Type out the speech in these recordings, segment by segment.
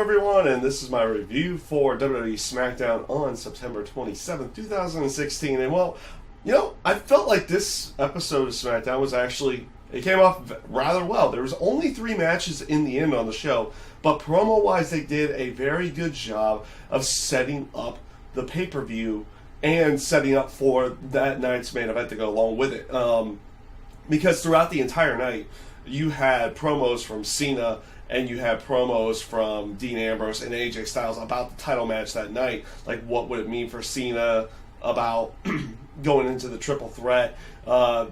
everyone, and this is my review for WWE Smackdown on September 27th, 2016. And well, I felt like this episode of Smackdown was actually, it came off rather well. There was only 3 matches in the end on the show, but promo-wise, they did a very good job of setting up the pay-per-view and setting up for that night's main event to go along with it. Because throughout the entire night, you had promos from Cena and you had promos from Dean Ambrose and AJ Styles about the title match that night. Like, what would it mean for Cena about going into the triple threat? Promo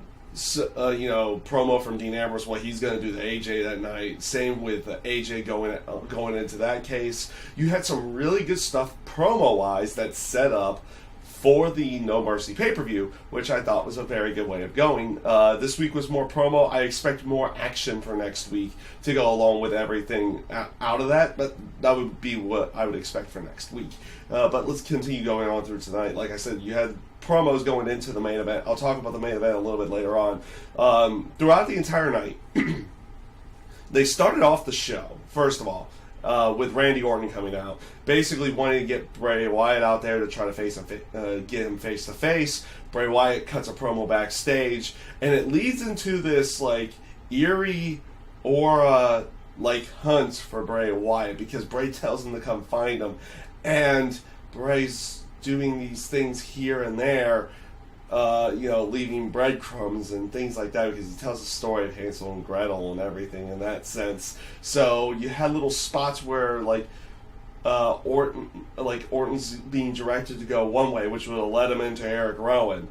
from Dean Ambrose, what he's going to do to AJ that night. Same with AJ going into that case. You had some really good stuff promo-wise that set up for the No Mercy pay-per-view, which I thought was a very good way of going. This week was more promo. I expect more action for next week to go along with everything out of that, but that would be what I would expect for next week. But let's continue going on through tonight. Like I said, you had promos going into the main event. I'll talk about the main event a little bit later on. Throughout the entire night, they started off the show, first of all, with Randy Orton coming out, basically wanting to get Bray Wyatt out there to try to get him face to face. Bray Wyatt cuts a promo backstage, and it leads into this eerie aura hunt for Bray Wyatt, because Bray tells him to come find him, and Bray's doing these things here and there, leaving breadcrumbs and things like that, because he tells the story of Hansel and Gretel and everything in that sense. So you had little spots where Orton's being directed to go one way, which would have led him into Eric Rowan,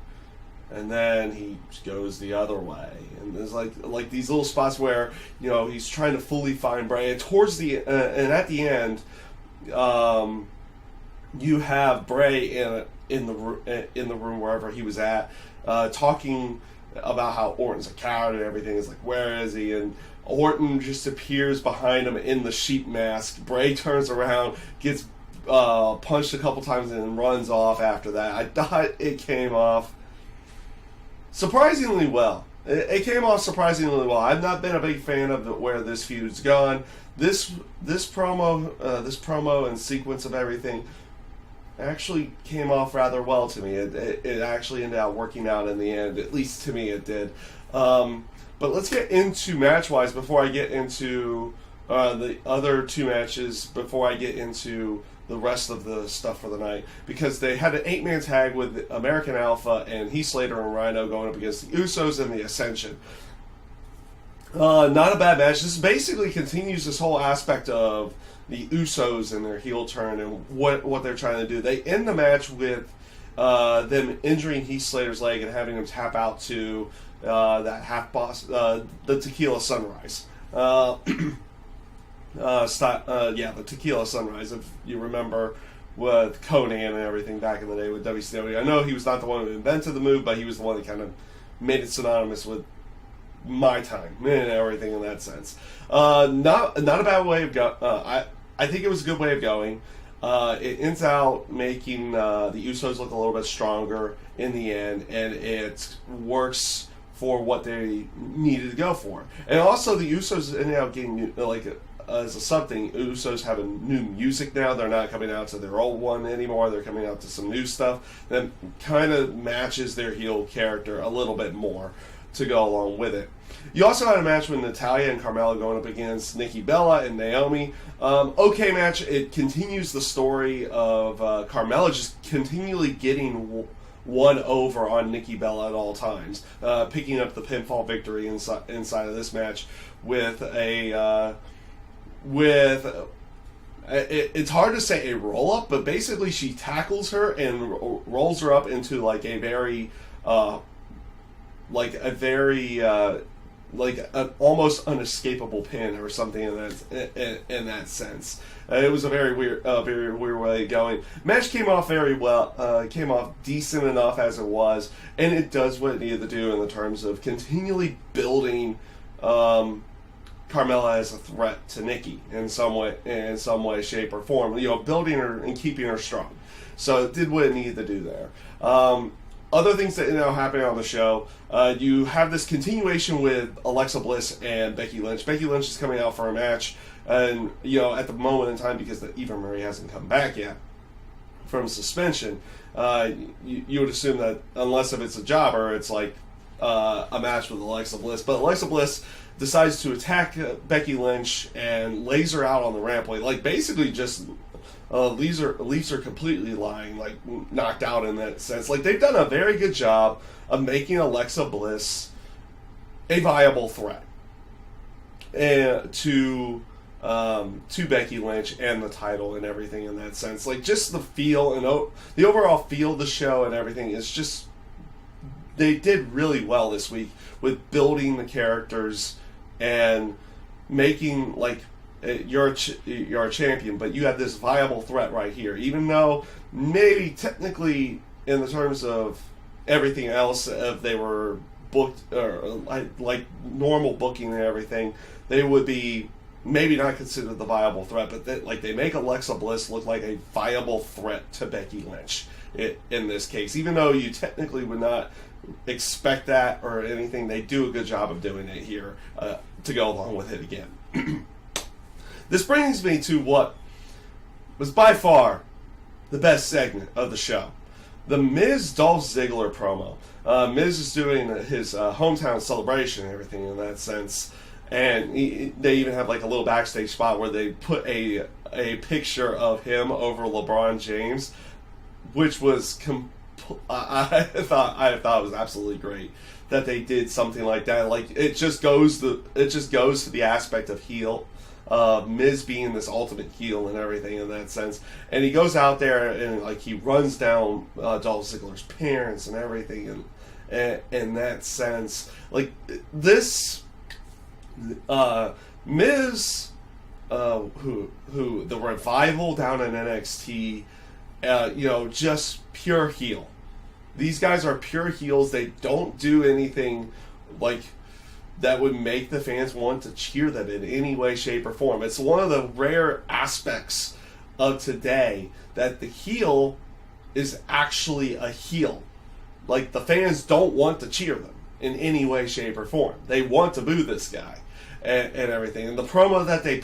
and then he goes the other way. And there's like these little spots where he's trying to fully find Bray, and towards the and at the end, you have Bray in the room wherever he was at, talking about how Orton's a coward and everything. Is where is he? And Orton just appears behind him in the sheep mask. Bray turns around, gets punched a couple times, and then runs off after that. I thought it came off surprisingly well. It came off surprisingly well. I've not been a big fan of where this feud's gone. This promo and sequence of everything actually came off rather well to me. It actually ended up working out in the end. At least to me it did. But let's get into match-wise before I get into the other 2 matches, before I get into the rest of the stuff for the night. Because they had an 8-man tag with American Alpha and Heath, Slater, and Rhino going up against the Usos and the Ascension. Not a bad match. This basically continues this whole aspect of the Usos and their heel turn and what they're trying to do. They end the match with them injuring Heath Slater's leg and having him tap out to that half boss, the Tequila Sunrise. The Tequila Sunrise, if you remember, with Conan and everything back in the day with WCW. I know he was not the one who invented the move, but he was the one that kind of made it synonymous with my time and everything in that sense. Not a bad way of going. I think it was a good way of going. It ends out making the Usos look a little bit stronger in the end, and it works for what they needed to go for. And also, the Usos ended up getting as a sub thing. Usos have a new music now. They're not coming out to their old one anymore. They're coming out to some new stuff that kind of matches their heel character a little bit more to go along with it. You also had a match with Natalya and Carmella going up against Nikki Bella and Naomi. Okay match. It continues the story of Carmella just continually getting one over on Nikki Bella at all times, picking up the pinfall victory inside of this match with it's hard to say a roll up, but basically she tackles her and rolls her up into a very an almost unescapable pin or something in that sense. It was a very weird way of going. Match came off very well. Came off decent enough as it was, and it does what it needed to do in the terms of continually building Carmella as a threat to Nikki in some way, shape, or form. Building her and keeping her strong. So it did what it needed to do there. Other things that happening on the show, you have this continuation with Alexa Bliss and Becky Lynch. Becky Lynch is coming out for a match And, at the moment in time, because Eva Marie hasn't come back yet from suspension, you would assume that unless if it's a jobber, it's like a match with Alexa Bliss. But Alexa Bliss decides to attack Becky Lynch and lays her out on the rampway. Like, basically just leaves her completely lying, like, knocked out in that sense. Like, they've done a very good job of making Alexa Bliss a viable threat to Becky Lynch and the title and everything in that sense. Like, just the feel and the overall feel of the show and everything is just, they did really well this week with building the characters and making, like, you're a champion, but you have this viable threat right here. Even though maybe technically, in the terms of everything else, if they were booked or like normal booking and everything, they would be maybe not considered the viable threat. But they make Alexa Bliss look like a viable threat to Becky Lynch in this case, even though you technically would not expect that or anything. They do a good job of doing it here to go along with it again. This brings me to what was by far the best segment of the show. The Miz Dolph Ziggler promo. Miz is doing his hometown celebration and everything in that sense. And they even have like a little backstage spot where they put a picture of him over LeBron James, which was I thought it was absolutely great that they did something like that. Like, it just goes to the aspect of heel. Miz being this ultimate heel and everything in that sense, and he goes out there and like he runs down Dolph Ziggler's parents and everything, and in that sense, like this Miz, who the revival down in NXT, just pure heel. These guys are pure heels. They don't do anything like that would make the fans want to cheer them in any way, shape, or form. It's one of the rare aspects of today that the heel is actually a heel. Like, the fans don't want to cheer them in any way, shape, or form. They want to boo this guy and everything. And the promo that they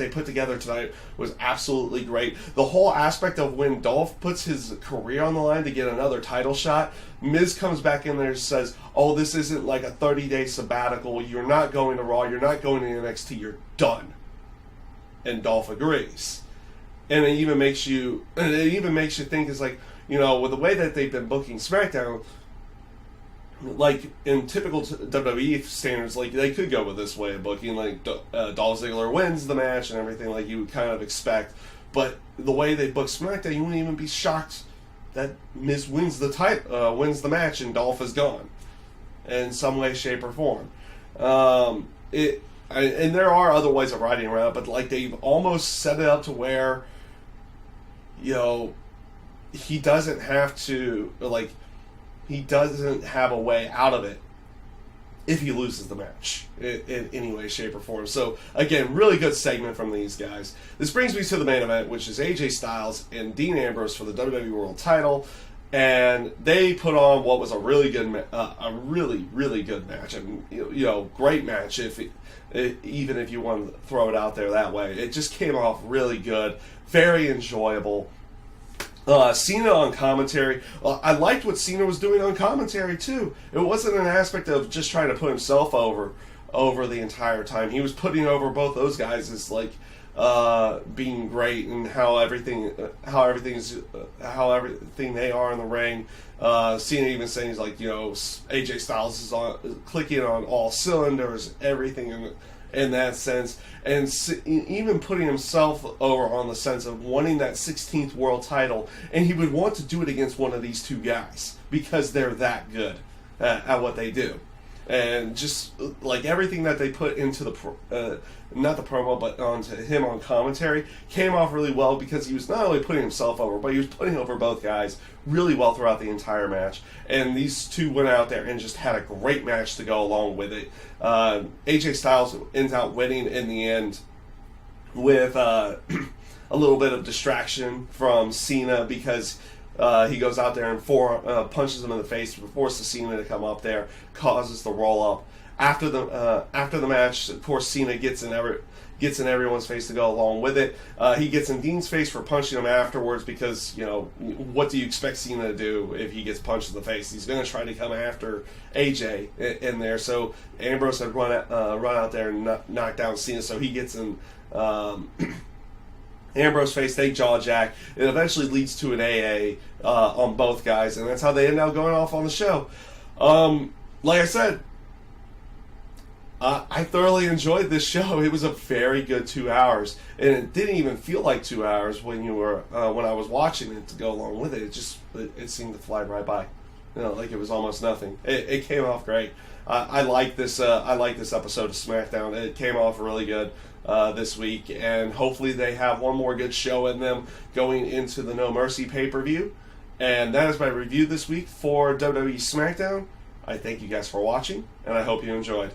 put together tonight was absolutely great. The whole aspect of when Dolph puts his career on the line to get another title shot, Miz comes back in there and says, "Oh, this isn't like a 30-day sabbatical. You're not going to Raw. You're not going to NXT. You're done." And Dolph agrees. And it even makes you think, it's like, with the way that they've been booking SmackDown, like in typical WWE standards, like they could go with this way of booking, like Dolph Ziggler wins the match and everything, like you would kind of expect. But the way they book SmackDown, you wouldn't even be shocked that Miz wins the match and Dolph is gone in some way, shape, or form. And there are other ways of writing around it, but like they've almost set it up to where, he doesn't have to, like, he doesn't have a way out of it if he loses the match in any way, shape, or form. So, again, really good segment from these guys. This brings me to the main event, which is AJ Styles and Dean Ambrose for the WWE World Title. And they put on what was a really good, really good match. And, great match even if you want to throw it out there that way. It just came off really good, very enjoyable. Cena on commentary. I liked what Cena was doing on commentary too. It wasn't an aspect of just trying to put himself over the entire time. He was putting over both those guys as like being great and how everything they are in the ring. Cena even saying he's like, AJ Styles is clicking on all cylinders, everything in that sense, and even putting himself over on the sense of wanting that 16th world title, and he would want to do it against one of these two guys because they're that good at what they do. And just like everything that they put into the not the promo, but onto him on commentary came off really well, because he was not only putting himself over, but he was putting over both guys really well throughout the entire match. And these two went out there and just had a great match to go along with it. AJ Styles ends out winning in the end with a little bit of distraction from Cena, because he goes out there and punches him in the face, forces Cena to come up there, causes the roll up. After the match, of course, Cena gets gets in everyone's face to go along with it. He gets in Dean's face for punching him afterwards because, you know, what do you expect Cena to do if he gets punched in the face? He's going to try to come after AJ in there. So Ambrose had run out there and knock down Cena, so he gets in Ambrose face, they jaw jack. It eventually leads to an AA on both guys, and that's how they end up going off on the show. Like I said, I thoroughly enjoyed this show. It was a very good 2 hours, and it didn't even feel like 2 hours when I was watching it to go along with it. It seemed to fly right by, you know, like it was almost nothing. It came off great. I like this. I like this episode of SmackDown. It came off really good this week, and hopefully they have one more good show in them going into the No Mercy pay-per-view. And that is my review this week for WWE Smackdown. I thank you guys for watching, and I hope you enjoyed.